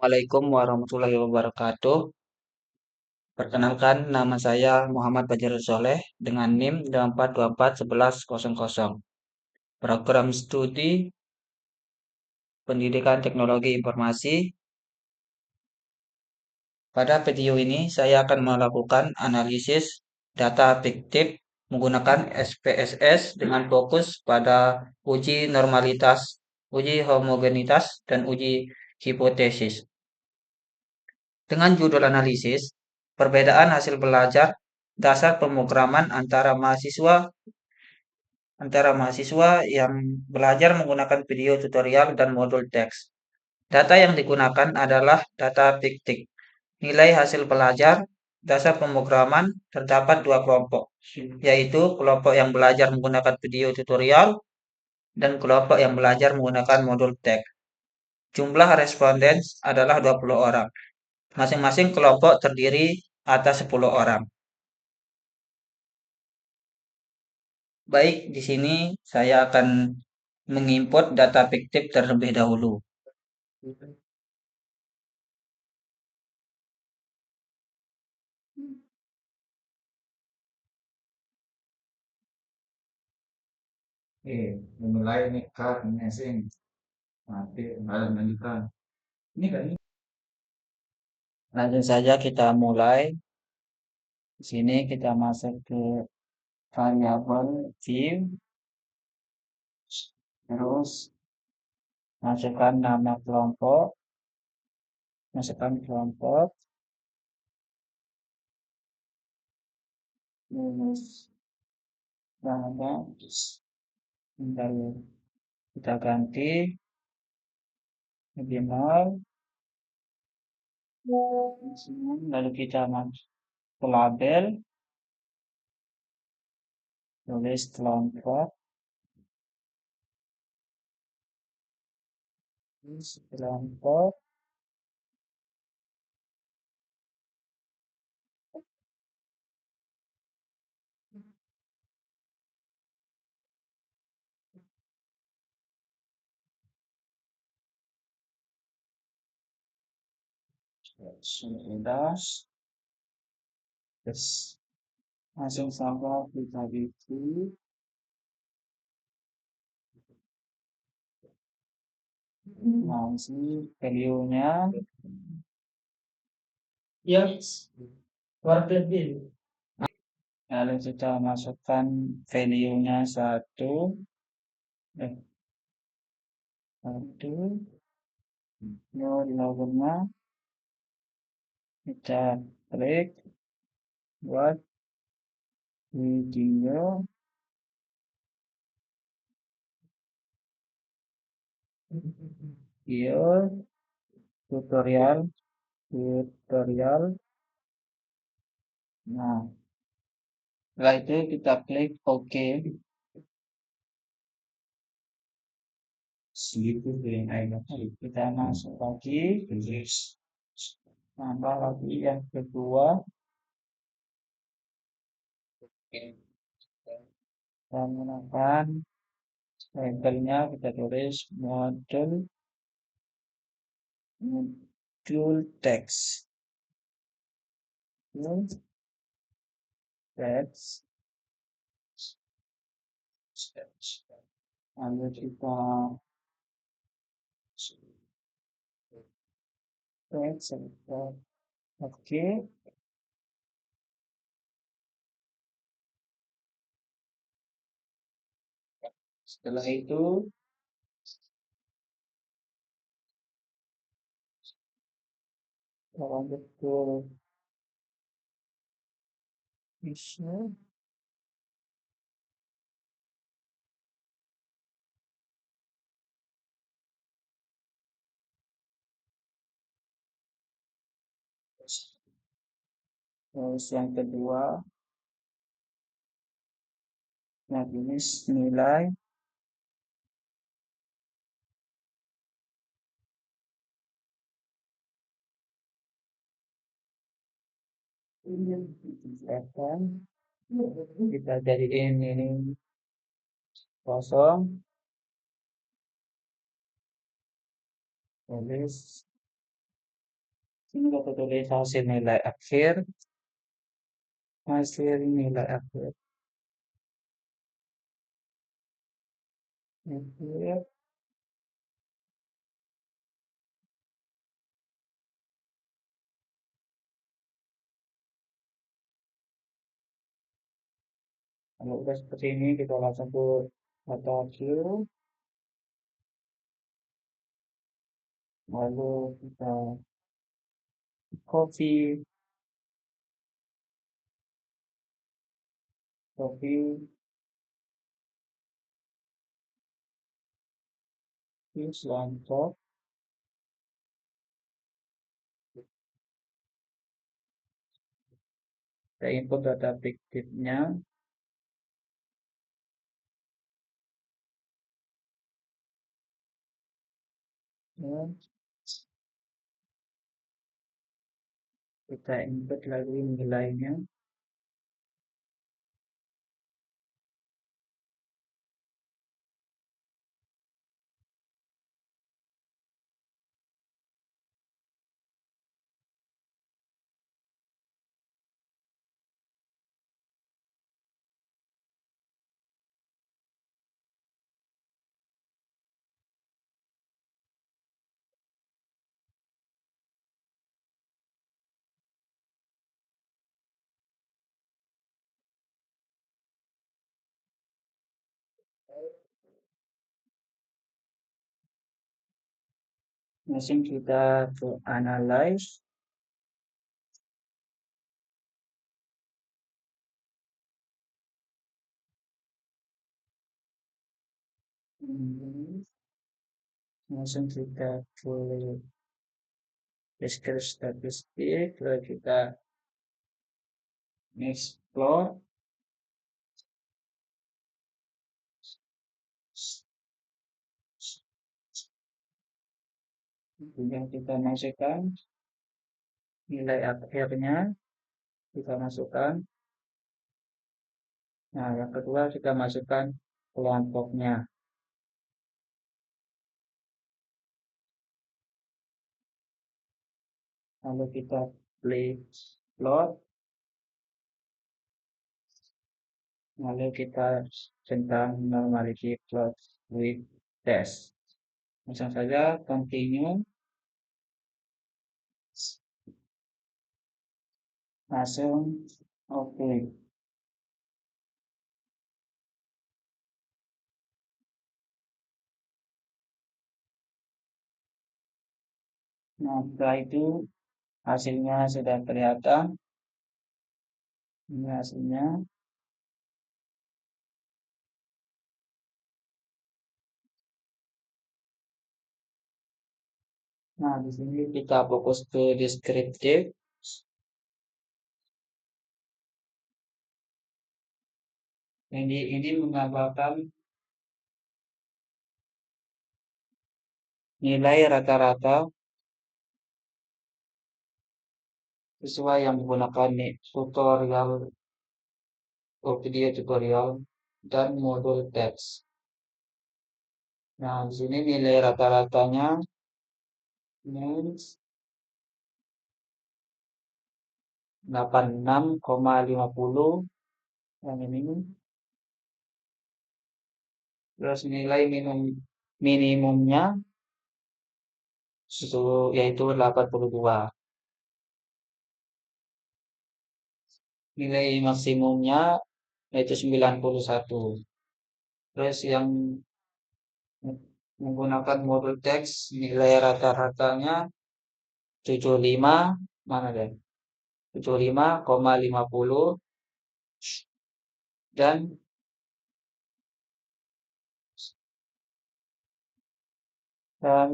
Assalamualaikum warahmatullahi wabarakatuh. Perkenalkan, nama saya Muhammad Fajarul Soleh dengan NIM 84241100. Program studi Pendidikan Teknologi Informasi. Pada video ini saya akan melakukan analisis data fiktif menggunakan SPSS dengan fokus pada uji normalitas, uji homogenitas, dan uji hipotesis. Dengan judul analisis, perbedaan hasil belajar dasar pemrograman antara mahasiswa yang belajar menggunakan video tutorial dan modul teks. Data yang digunakan adalah data fiktif. Nilai hasil belajar dasar pemrograman terdapat dua kelompok, yaitu kelompok yang belajar menggunakan video tutorial dan kelompok yang belajar menggunakan modul teks. Jumlah responden adalah 20 orang. Masing-masing kelompok terdiri atas 10 orang. Baik, di sini saya akan menginput data fiktif terlebih dahulu. Memulai nih Kak, sing nanti lanjutkan. Ini kan langsung saja kita mulai. Di sini kita masuk ke variabel view, terus masukkan nama kelompok, terus nama, bentar ya. Kita ganti lebih nol, lalu kita masuk ke label, tulis kelompok, kelompok, sudah, terus langsung saja kita bikin. Nah, sini value-nya yes, warga bill. Lalu kita masukkan value-nya satu, lalu kita klik buat video tutorial. Nah, setelah itu kita klik OK. Kita masuk lagi, tambah lagi yang kedua, dan menggunakan labelnya kita tulis modul teks. Lalu kita oke. Setelah itu lanjut ke issue. Terus yang kedua, yang ini nilai. Kita jadiin ini kosong, tulis Ini kita tulis hasil nilai akhir, hasil nilai akhir, akhir. Kalau udah seperti ini, kita langsung ke data Q, lalu kita copy, copy, use lancar, kita input data fiktifnya, ya. Kita input lagi nilainya, langsung kita ke analyze, langsung kita ke deskripsi statistik, lalu kita explore, kemudian kita masukkan nilai akhirnya, kita masukkan. Nah, yang kedua kita masukkan kelompoknya. Lalu kita play plot, lalu kita centang normality plot with test. Langsung saja continue, langsung oke. Nah, setelah itu hasilnya sudah kelihatan. Ini hasilnya. Nah, di sini kita fokus ke deskriptif. Jadi ini menggambarkan nilai rata-rata sesuai yang menggunakan tutorial atau video tutorial dan modul teks. Nah, di sini nilai rata-ratanya ini 86,50 yang ini. Terus nilai minimumnya yaitu 82. Nilai maksimumnya yaitu 91. Terus yang menggunakan modul teks nilai rata-ratanya 75, mana deh? 75,50 dan dan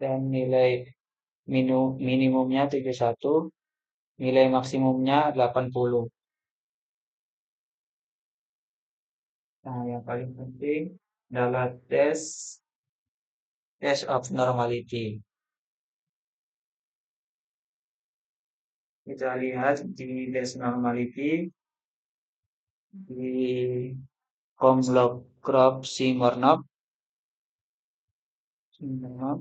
dan nilai minimumnya 71, nilai maksimumnya 80. Nah, yang paling penting adalah test of normality. Kita lihat di test normality di Comlog crop Simornov. Simornov.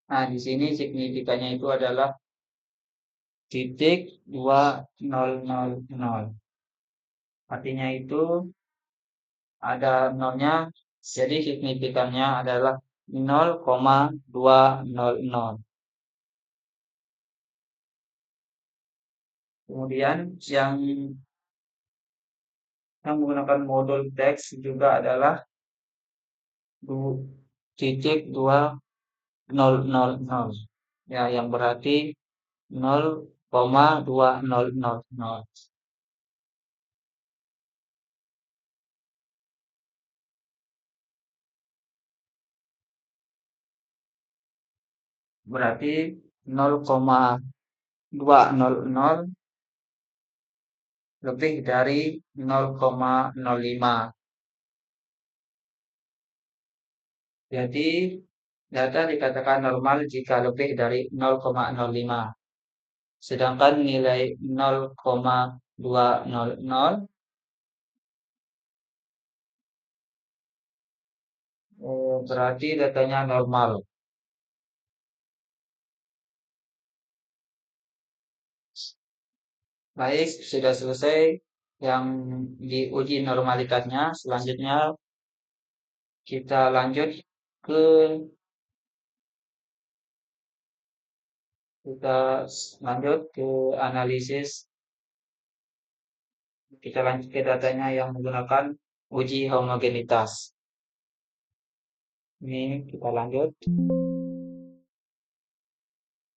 Nah, di sini signifikannya itu adalah titik 2000. Artinya itu ada nolnya, jadi signifikannya adalah 0,200. Kemudian yang menggunakan modul teks juga adalah titik 2000. Ya, yang berarti 0,2000. Berarti 0,200 lebih dari 0,05. Jadi data dikatakan normal jika lebih dari 0,05. Sedangkan nilai 0,200 berarti datanya normal. Baik, sudah selesai yang diuji normalitasnya. Selanjutnya kita lanjut ke kita lanjut ke analisis. Kita lanjut ke datanya yang menggunakan uji homogenitas. Ini kita lanjut.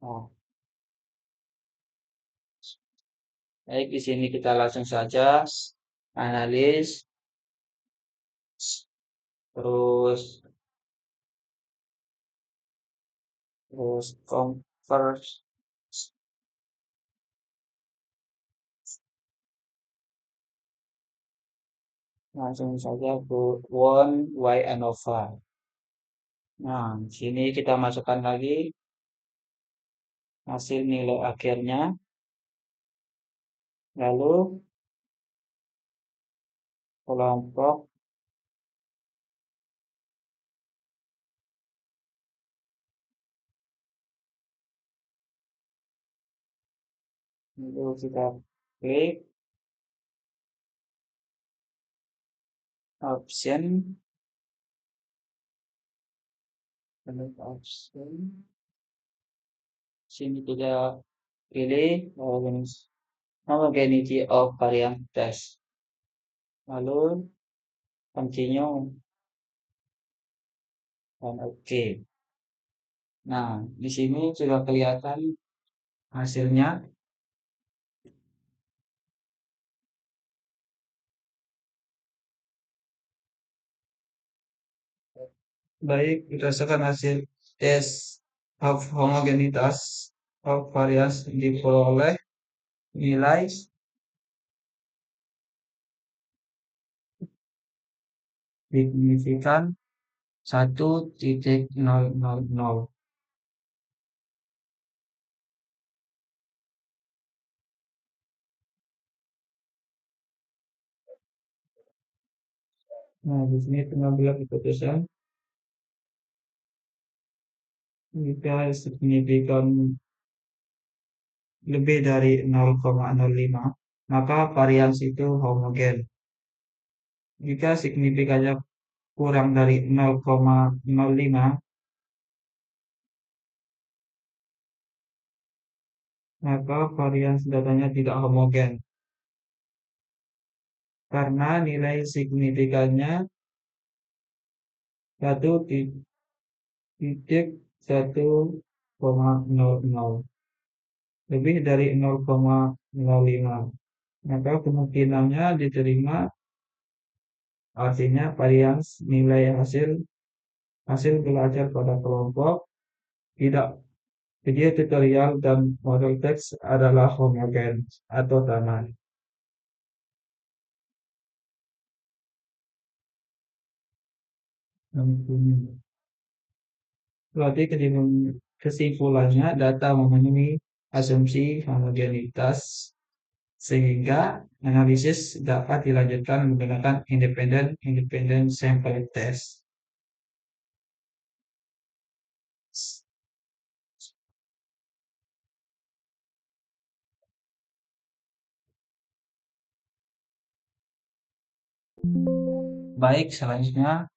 Nah, baik, di sini kita langsung saja analis, terus convert, langsung saja ke 1 y ANOVA. Nah, di sini kita masukkan lagi hasil nilai akhirnya, lalu kelompok itu kita klik option, klik option. Sini kita pilih homogeneity of variance test, lalu continue dan oke. Nah, di sini sudah kelihatan hasilnya. Baik, berdasarkan hasil tes of homogenitas of variance diperoleh nilai signifikan 1,000. Nah, di sini pengambilan keputusan jika signifikan lebih dari 0,05, maka varians itu homogen. Jika signifikannya kurang dari 0,05, maka varians datanya tidak homogen. Karena nilai signifikannya 1,100 lebih dari 0,05, maka kemungkinannya diterima, artinya varians nilai hasil belajar pada kelompok tidak video tutorial dan model teks adalah homogen atau sama. Berarti kesimpulannya data memenuhi asumsi homogenitas sehingga analisis dapat dilanjutkan menggunakan independent sample test. Baik, selanjutnya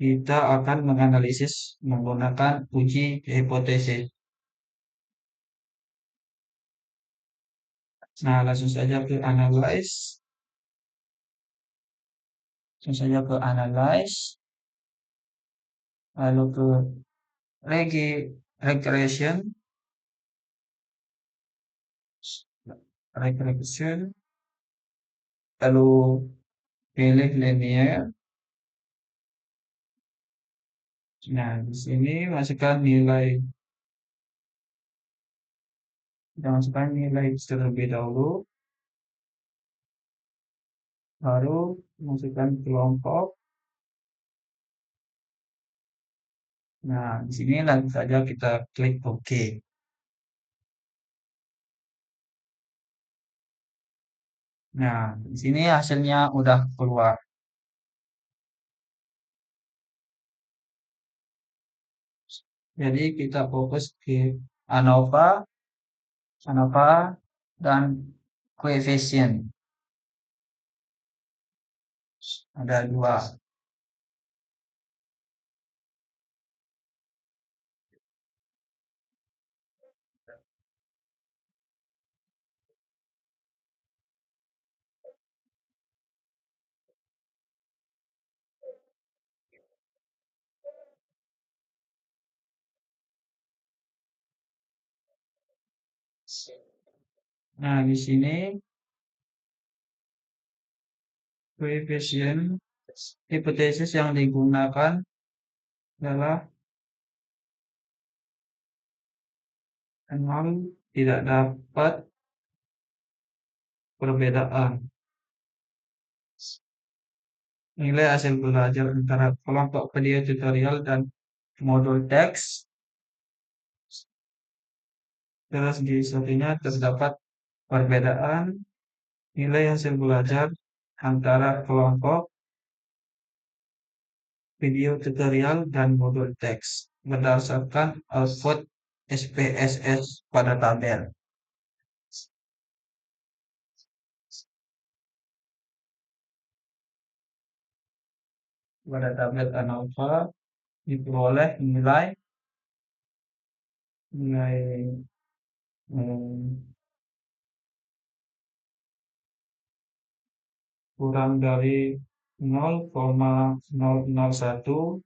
kita akan menganalisis menggunakan uji hipotesis. Nah, langsung saja ke analyze. Langsung saja ke analyze, lalu ke regression, lalu pilih linear. Nah, di sini masukkan nilai terlebih dahulu, baru masukkan kelompok. Nah, di sini langsung saja kita klik OK. Nah, di sini hasilnya udah keluar. Jadi kita fokus ke ANOVA, dan koefisien. Ada dua. Nah, di sini koefisien hipotesis yang digunakan adalah 0, tidak dapat perbedaan. Nilai hasil belajar antara kelompok video tutorial dan modul teks. Terus di satunya terdapat perbedaan nilai hasil belajar antara kelompok video tutorial dan modul teks berdasarkan output SPSS pada tabel. Pada tabel ANOVA diperoleh nilai kurang dari 0,001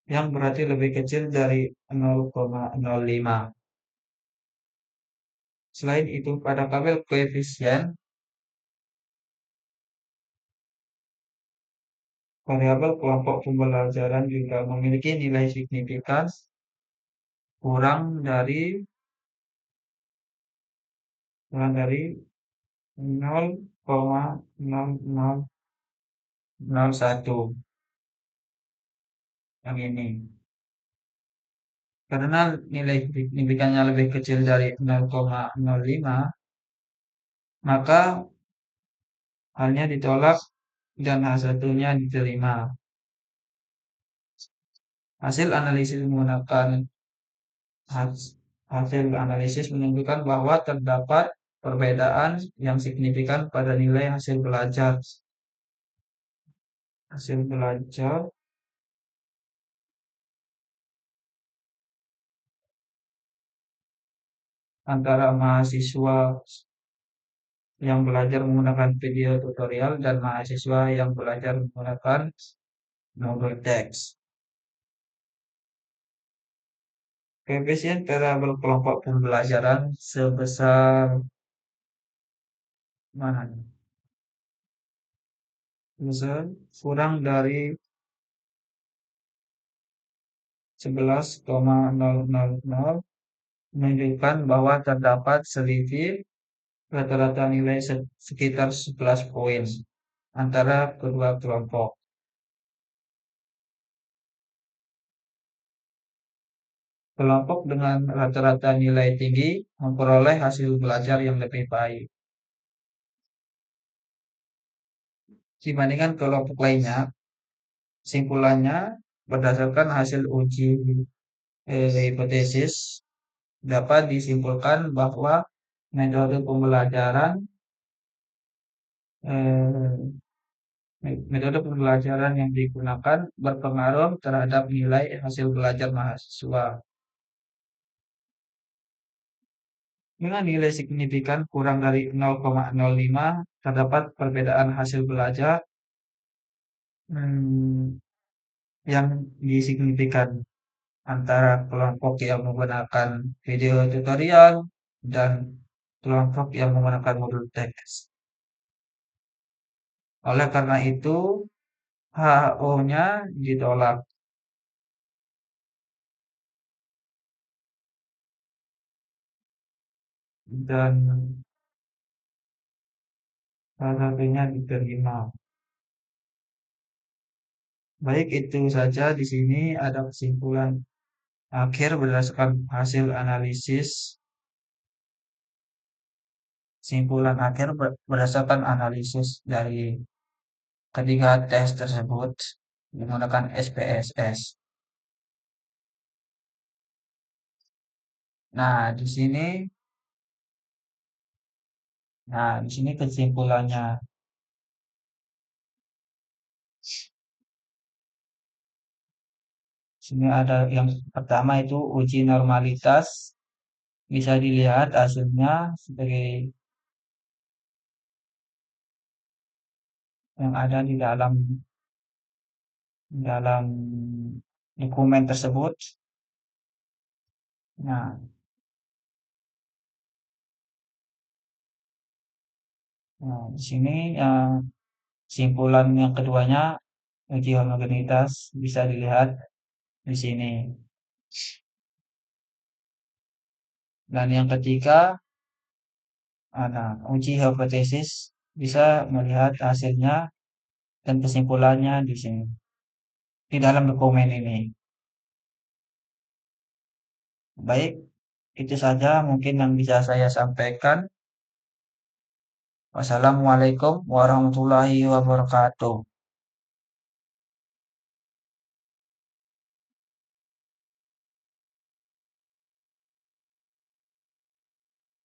yang berarti lebih kecil dari 0,05. Selain itu, pada tabel koefisien, variabel kelompok pembelajaran juga memiliki nilai signifikan kurang dari 0,0001 yang ini. Karena nilai signifikannya lebih kecil dari 0,05, maka halnya ditolak dan hasilnya diterima. Hasil analisis menunjukkan bahwa terdapat perbedaan yang signifikan pada nilai hasil belajar. Hasil belajar antara mahasiswa yang belajar menggunakan video tutorial dan mahasiswa yang belajar menggunakan modul teks. Koefisien variabel kelompok pembelajaran sebesar mana? Sebesar kurang dari 11,000 menunjukkan bahwa terdapat selisih rata-rata nilai sekitar 11 poin antara kedua kelompok. kelompok dengan rata-rata nilai tinggi memperoleh hasil belajar yang lebih baik dibandingkan kelompok lainnya. Simpulannya, berdasarkan hasil uji hipotesis, dapat disimpulkan bahwa metode pembelajaran eh, metode pembelajaran yang digunakan berpengaruh terhadap nilai hasil belajar mahasiswa. Dengan nilai signifikan kurang dari 0,05, terdapat perbedaan hasil belajar hmm, yang disignifikan antara kelompok yang menggunakan video tutorial dan kelompok yang menggunakan modul teks. Oleh karena itu, HO-nya ditolak dan salah satunya diterima. Baik itu saja di sini ada kesimpulan akhir berdasarkan hasil analisis. Simpulan akhir berdasarkan analisis dari ketiga tes tersebut menggunakan SPSS. Nah, di sini kesimpulannya. Sini ada yang pertama itu uji normalitas. Bisa dilihat hasilnya sebagai yang ada di dalam dokumen tersebut. Nah, di sini kesimpulan yang keduanya uji homogenitas bisa dilihat di sini. Dan yang ketiga, uji hipotesis bisa melihat hasilnya dan kesimpulannya di sini di dalam dokumen ini. Baik, itu saja mungkin yang bisa saya sampaikan. Wassalamualaikum warahmatullahi wabarakatuh.